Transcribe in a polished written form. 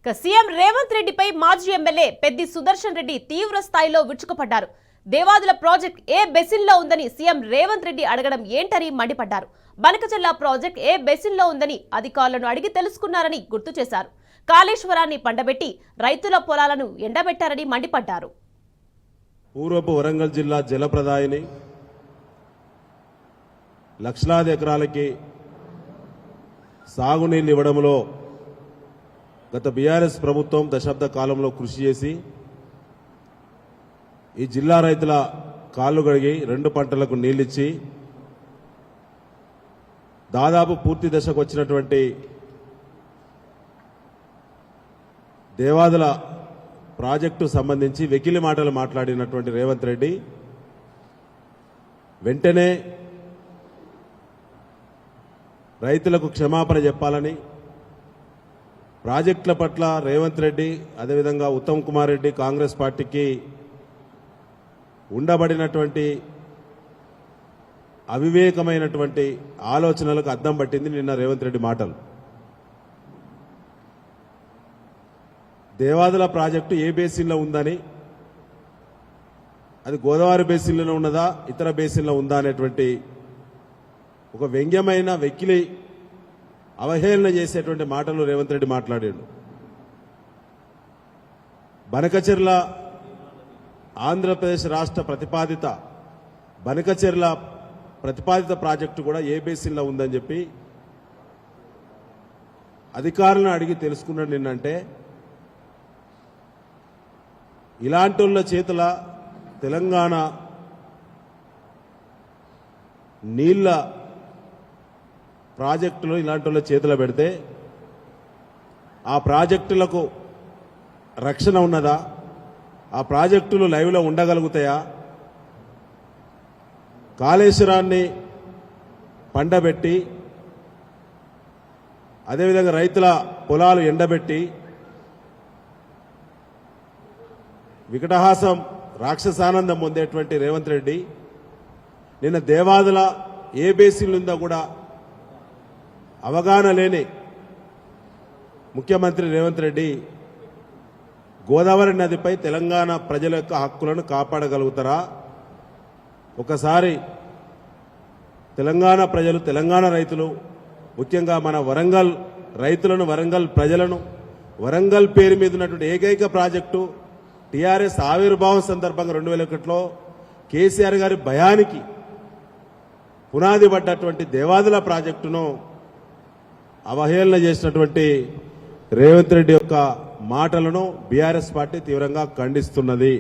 CM Revanth రెడ్డిపై మాజీ MLA Peddi Sudarshan Reddy తీవ్ర స్థాయిలో విరుచుకుపడ్డారు. దేవాదుల ప్రాజెక్ట్ ఏ బెసిన్లో ఉందని సీఎం రేవంత్ రెడ్డి అడగడం ఏంటని మండిపడ్డారు. బనకచెర్ల ప్రాజెక్ట్ ఏ బెసిన్లో ఉందని అధికారులను అడిగి తెలుసుకున్నారని గుర్తు చేశారు. కాళేశ్వరాన్ని పండబెట్టి రైతుల పొలాలను ఎండబెట్టారని మండిపడ్డారు. పూర్వపు వరంగల్ జిల్లా జలప్రదాయిని లక్షలాది ఎకరాలకి సాగునీళ్లు ఇవ్వడంలో గత బీఆర్ఎస్ ప్రభుత్వం దశాబ్ద కాలంలో కృషి చేసి ఈ జిల్లా రైతుల కాళ్లు కడిగి 2 పంటలకు నీళ్లిచ్చి దాదాపు పూర్తి దశకు వచ్చినటువంటి దేవాదుల ప్రాజెక్టు సంబంధించి వెకిలి మాటలు మాట్లాడినటువంటి రేవంత్ రెడ్డి వెంటనే రైతులకు క్షమాపణ చెప్పాలని, ప్రాజెక్టుల పట్ల రేవంత్ రెడ్డి అదేవిధంగా ఉత్తమ్ కుమార్ రెడ్డి కాంగ్రెస్ పార్టీకి ఉండబడినటువంటి అవివేకమైనటువంటి ఆలోచనలకు అద్దం పట్టింది నిన్న రేవంత్ రెడ్డి మాటలు. దేవాదుల ప్రాజెక్టు ఏ బేసిన్లో ఉందని, అది గోదావరి బేసిన్లో ఉన్నదా ఇతర బేసిన్లో ఉందా అనేటువంటి ఒక వ్యంగ్యమైన వెకిలి అవహేళన చేసేటువంటి మాటలు రేవంత్ రెడ్డి మాట్లాడాడు. బనకచెర్ల ఆంధ్రప్రదేశ్ రాష్ట్ర ప్రతిపాదిత బనకచెర్ల ప్రతిపాదిత ప్రాజెక్టు కూడా ఏ బేసిన్లో ఉందని చెప్పి అధికారులను అడిగి తెలుసుకున్నాడు. నిన్నంటే ఇలాంటి వాళ్ళ చేతుల తెలంగాణ నీళ్ల ప్రాజెక్టులు ఇలాంటి వాళ్ళ చేతులు పెడితే ఆ ప్రాజెక్టులకు రక్షణ ఉన్నదా? ఆ ప్రాజెక్టులు లైవ్లో ఉండగలుగుతాయా? కాళేశ్వరాన్ని పండబెట్టి అదేవిధంగా రైతుల పొలాలు ఎండబెట్టి వికటహాసం రాక్షసానందం పొందేటువంటి రేవంత్ రెడ్డి నిన్న దేవాదుల ఏ బేసిన్లుందో కూడా అవగాహన లేని ముఖ్యమంత్రి రేవంత్ రెడ్డి గోదావరి నదిపై తెలంగాణ ప్రజల యొక్క హక్కులను కాపాడగలుగుతారా? ఒకసారి తెలంగాణ ప్రజలు, తెలంగాణ రైతులు, ముఖ్యంగా మన వరంగల్ రైతులను, వరంగల్ ప్రజలను, వరంగల్ పేరు మీద ఉన్నటువంటి ఏకైక ప్రాజెక్టు టీఆర్ఎస్ ఆవిర్భావం సందర్భంగా 2001లో కేసీఆర్ గారి భయానికి పునాది పడ్డటువంటి దేవాదుల ప్రాజెక్టును అవహేళన చేసినటువంటి రేవంత్ రెడ్డి యొక్క మాటలను బీఆర్ఎస్ పార్టీ తీవ్రంగా ఖండిస్తున్నది.